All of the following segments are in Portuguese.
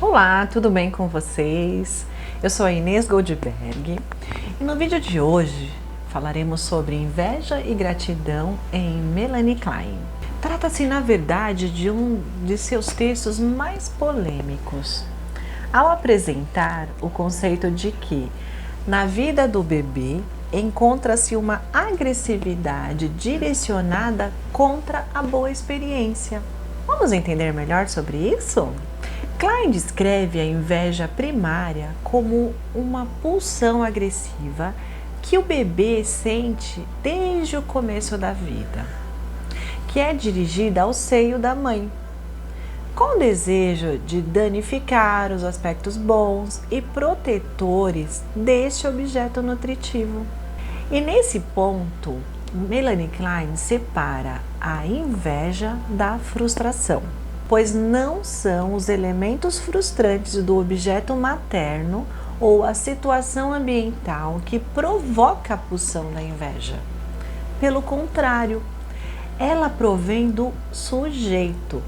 Olá, tudo bem com vocês? Eu sou a Inês Goldberg e no vídeo de hoje falaremos sobre inveja e gratidão em Melanie Klein. Trata-se, na verdade, de um de seus textos mais polêmicos, ao apresentar o conceito de que na vida do bebê encontra-se uma agressividade direcionada contra a boa experiência. Vamos entender melhor sobre isso? Klein descreve a inveja primária como uma pulsão agressiva que o bebê sente desde o começo da vida, que é dirigida ao seio da mãe, com o desejo de danificar os aspectos bons e protetores deste objeto nutritivo. E nesse ponto, Melanie Klein separa a inveja da frustração, pois não são os elementos frustrantes do objeto materno ou a situação ambiental que provoca a pulsão da inveja. Pelo contrário, ela provém do sujeito.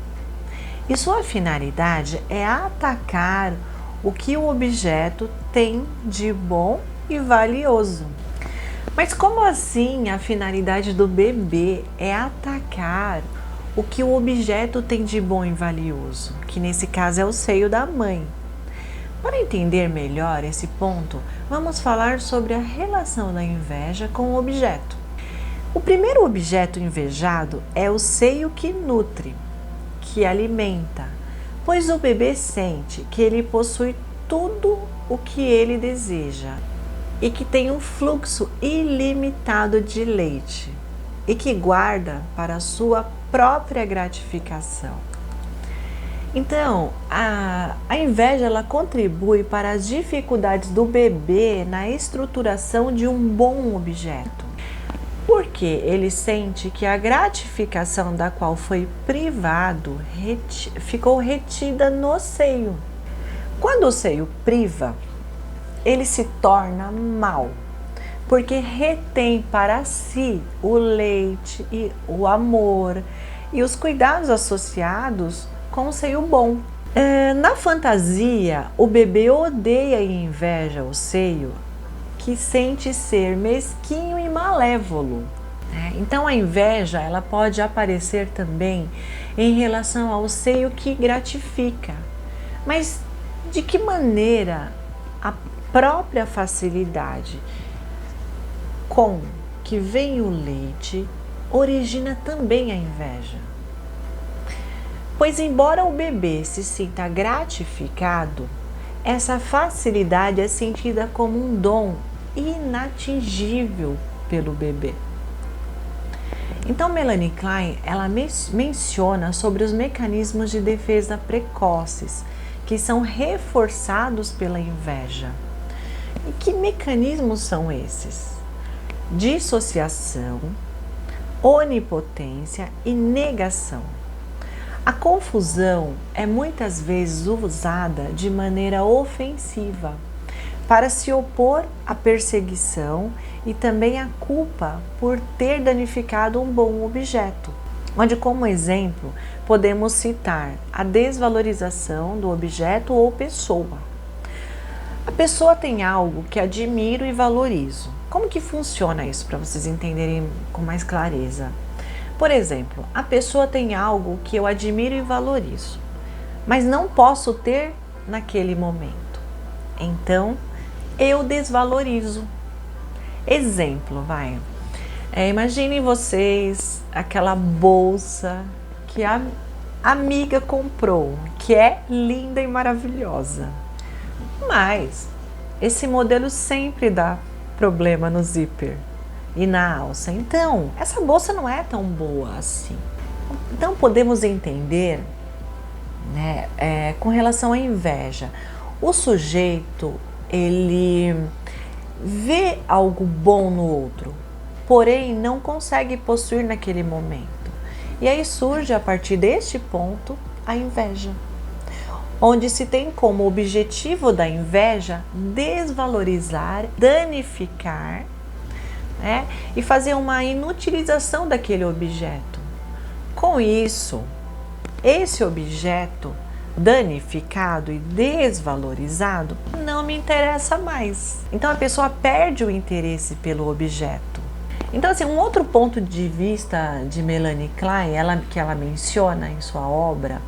E sua finalidade é atacar o que o objeto tem de bom e valioso. Mas como assim a finalidade do bebê é atacar o que o objeto tem de bom e valioso, que nesse caso é o seio da mãe? Para entender melhor esse ponto, vamos falar sobre a relação da inveja com o objeto. O primeiro objeto invejado é o seio que nutre, que alimenta, pois o bebê sente que ele possui tudo o que ele deseja e que tem um fluxo ilimitado de leite e que guarda para a sua própria gratificação. Então, a inveja ela contribui para as dificuldades do bebê na estruturação de um bom objeto, porque ele sente que a gratificação da qual foi privado ficou retida no seio. Quando o seio priva, ele se torna mau, porque retém para si o leite e o amor e os cuidados associados com o seio bom. Na fantasia, o bebê odeia e inveja o seio que sente ser mesquinho e malévolo. Então a inveja ela pode aparecer também em relação ao seio que gratifica. Mas de que maneira a própria facilidade com que vem o leite origina também a inveja? Pois embora o bebê se sinta gratificado, essa facilidade é sentida como um dom inatingível pelo bebê. Então Melanie Klein ela menciona sobre os mecanismos de defesa precoces que são reforçados pela inveja. E que mecanismos são esses? Dissociação, onipotência e negação. A confusão é muitas vezes usada de maneira ofensiva para se opor à perseguição e também à culpa por ter danificado um bom objeto, onde como exemplo podemos citar a desvalorização do objeto ou pessoa. A pessoa tem algo que admiro e valorizo. Como que funciona isso para vocês entenderem com mais clareza? Por exemplo, a pessoa tem algo que eu admiro e valorizo, mas não posso ter naquele momento. Então, eu desvalorizo. Exemplo, vai. Imaginem vocês aquela bolsa que a amiga comprou, que é linda e maravilhosa. Mas esse modelo sempre dá problema no zíper e na alça. Então, essa bolsa não é tão boa assim. Então, podemos entender, com relação à inveja, o sujeito, ele vê algo bom no outro, porém não consegue possuir naquele momento. E aí surge, a partir deste ponto, a inveja, onde se tem como objetivo da inveja desvalorizar, danificar, e fazer uma inutilização daquele objeto. Com isso, esse objeto danificado e desvalorizado, não me interessa mais. Então a pessoa perde o interesse pelo objeto. Então, assim, um outro ponto de vista de Melanie Klein, que ela menciona em sua obra,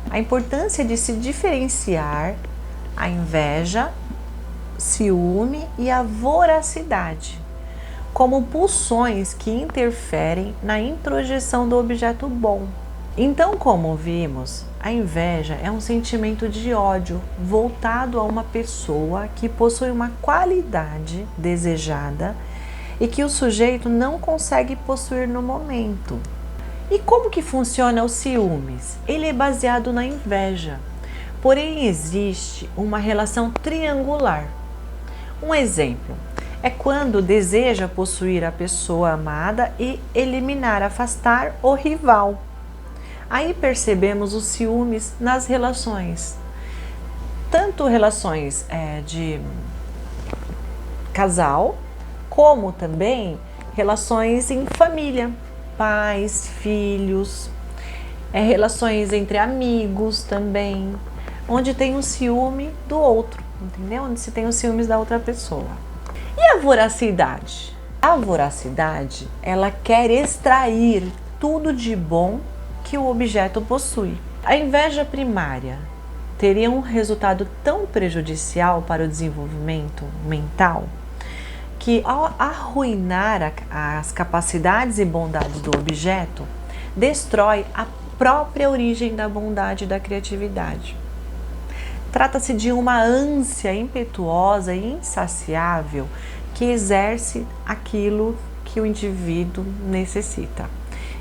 a importância de se diferenciar a inveja, ciúme e a voracidade como pulsões que interferem na introjeção do objeto bom. Então, como vimos, a inveja é um sentimento de ódio voltado a uma pessoa que possui uma qualidade desejada e que o sujeito não consegue possuir no momento. E como que funciona o ciúmes? Ele é baseado na inveja, porém existe uma relação triangular. Um exemplo é quando deseja possuir a pessoa amada e eliminar, afastar o rival. Aí percebemos os ciúmes nas relações, tanto relações de casal, como também relações em família, pais, filhos, relações entre amigos também, onde tem um ciúme do outro, entendeu? Onde se tem os ciúmes da outra pessoa. E a voracidade? A voracidade, ela quer extrair tudo de bom que o objeto possui. A inveja primária teria um resultado tão prejudicial para o desenvolvimento mental que, ao arruinar as capacidades e bondades do objeto, destrói a própria origem da bondade e da criatividade. Trata-se de uma ânsia impetuosa e insaciável que exerce aquilo que o indivíduo necessita.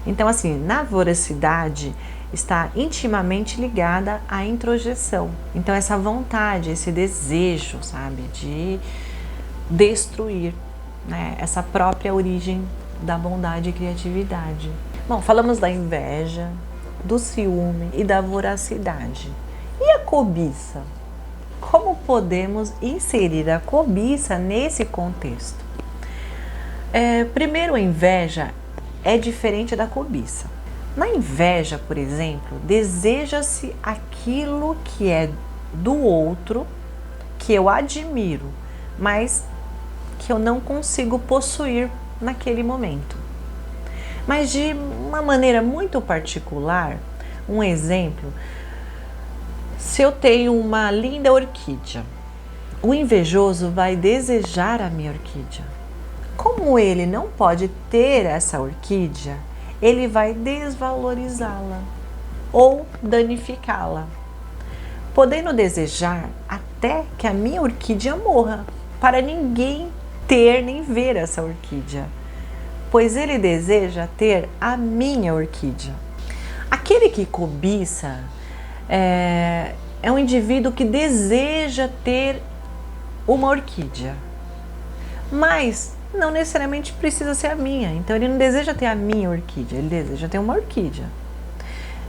Então, assim, na voracidade está intimamente ligada à introjeção. Então, essa vontade, esse desejo, sabe, de destruir, né, essa própria origem da bondade e criatividade. Bom, falamos da inveja, do ciúme e da voracidade. E a cobiça? Como podemos inserir a cobiça nesse contexto? Primeiro, a inveja é diferente da cobiça. Na inveja, por exemplo, deseja-se aquilo que é do outro, que eu admiro, mas que eu não consigo possuir naquele momento. Mas de uma maneira muito particular, um exemplo, se eu tenho uma linda orquídea, o invejoso vai desejar a minha orquídea. Como ele não pode ter essa orquídea, ele vai desvalorizá-la ou danificá-la, podendo desejar até que a minha orquídea morra, para ninguém ter nem ver essa orquídea, pois ele deseja ter a minha orquídea. Aquele que cobiça é um indivíduo que deseja ter uma orquídea, mas não necessariamente precisa ser a minha. Então ele não deseja ter a minha orquídea, ele deseja ter uma orquídea.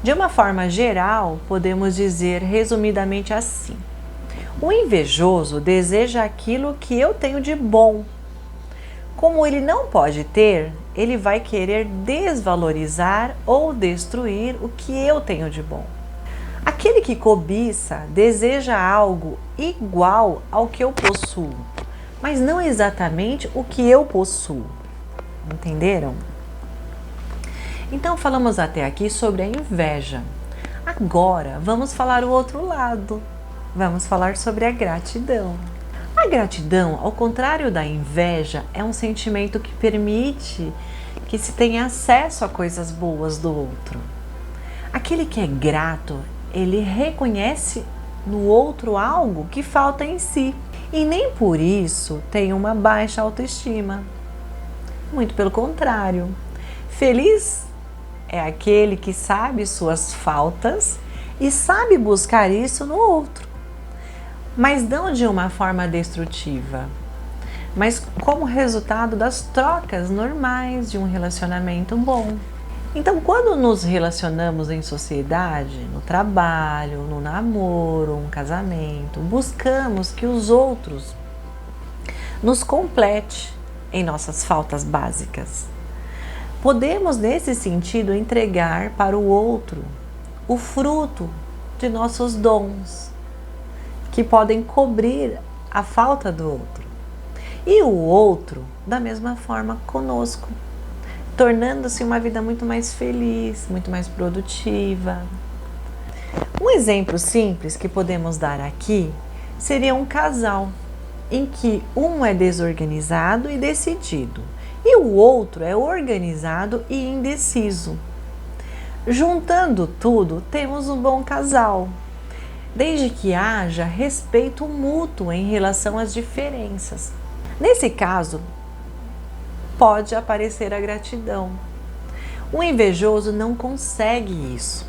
De uma forma geral, podemos dizer resumidamente assim: o invejoso deseja aquilo que eu tenho de bom. Como ele não pode ter, ele vai querer desvalorizar ou destruir o que eu tenho de bom. Aquele que cobiça deseja algo igual ao que eu possuo, mas não exatamente o que eu possuo. Entenderam? Então falamos até aqui sobre a inveja. Agora vamos falar o outro lado. Vamos falar sobre a gratidão. A gratidão, ao contrário da inveja, é um sentimento que permite que se tenha acesso a coisas boas do outro. Aquele que é grato, ele reconhece no outro algo que falta em si e nem por isso tem uma baixa autoestima. Muito pelo contrário. Feliz é aquele que sabe suas faltas e sabe buscar isso no outro, mas não de uma forma destrutiva, mas como resultado das trocas normais de um relacionamento bom. Então, quando nos relacionamos em sociedade, no trabalho, no namoro, um casamento, buscamos que os outros nos complete em nossas faltas básicas. Podemos, nesse sentido, entregar para o outro o fruto de nossos dons, que podem cobrir a falta do outro. E o outro, da mesma forma, conosco, tornando-se uma vida muito mais feliz, muito mais produtiva. Um exemplo simples que podemos dar aqui seria um casal em que um é desorganizado e decidido e o outro é organizado e indeciso. Juntando tudo, temos um bom casal, desde que haja respeito mútuo em relação às diferenças. Nesse caso, pode aparecer a gratidão. O invejoso não consegue isso.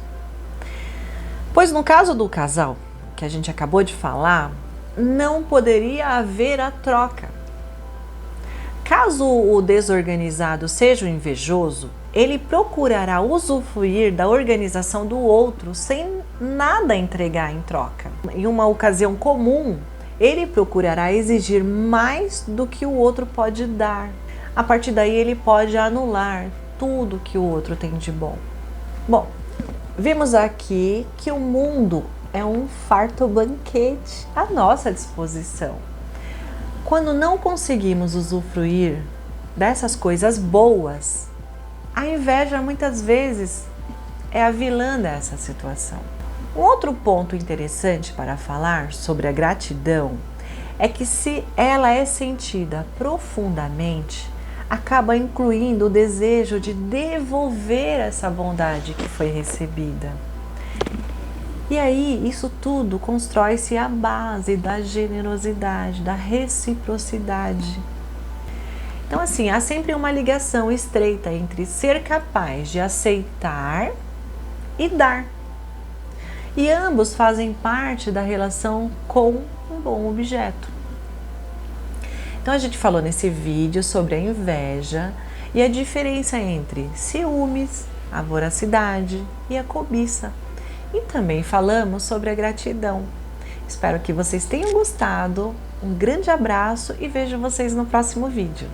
Pois no caso do casal, que a gente acabou de falar, não poderia haver a troca. Caso o desorganizado seja o invejoso, ele procurará usufruir da organização do outro sem nada entregar em troca. Em uma ocasião comum, ele procurará exigir mais do que o outro pode dar. A partir daí, ele pode anular tudo que o outro tem de bom. Bom, vimos aqui que o mundo é um farto banquete à nossa disposição. Quando não conseguimos usufruir dessas coisas boas, a inveja muitas vezes é a vilã dessa situação. Um outro ponto interessante para falar sobre a gratidão é que, se ela é sentida profundamente, acaba incluindo o desejo de devolver essa bondade que foi recebida. E aí, isso tudo constrói-se à base da generosidade, da reciprocidade. Então, assim, há sempre uma ligação estreita entre ser capaz de aceitar e dar. E ambos fazem parte da relação com um bom objeto. Então, a gente falou nesse vídeo sobre a inveja e a diferença entre ciúmes, a voracidade e a cobiça. E também falamos sobre a gratidão. Espero que vocês tenham gostado. Um grande abraço e vejo vocês no próximo vídeo.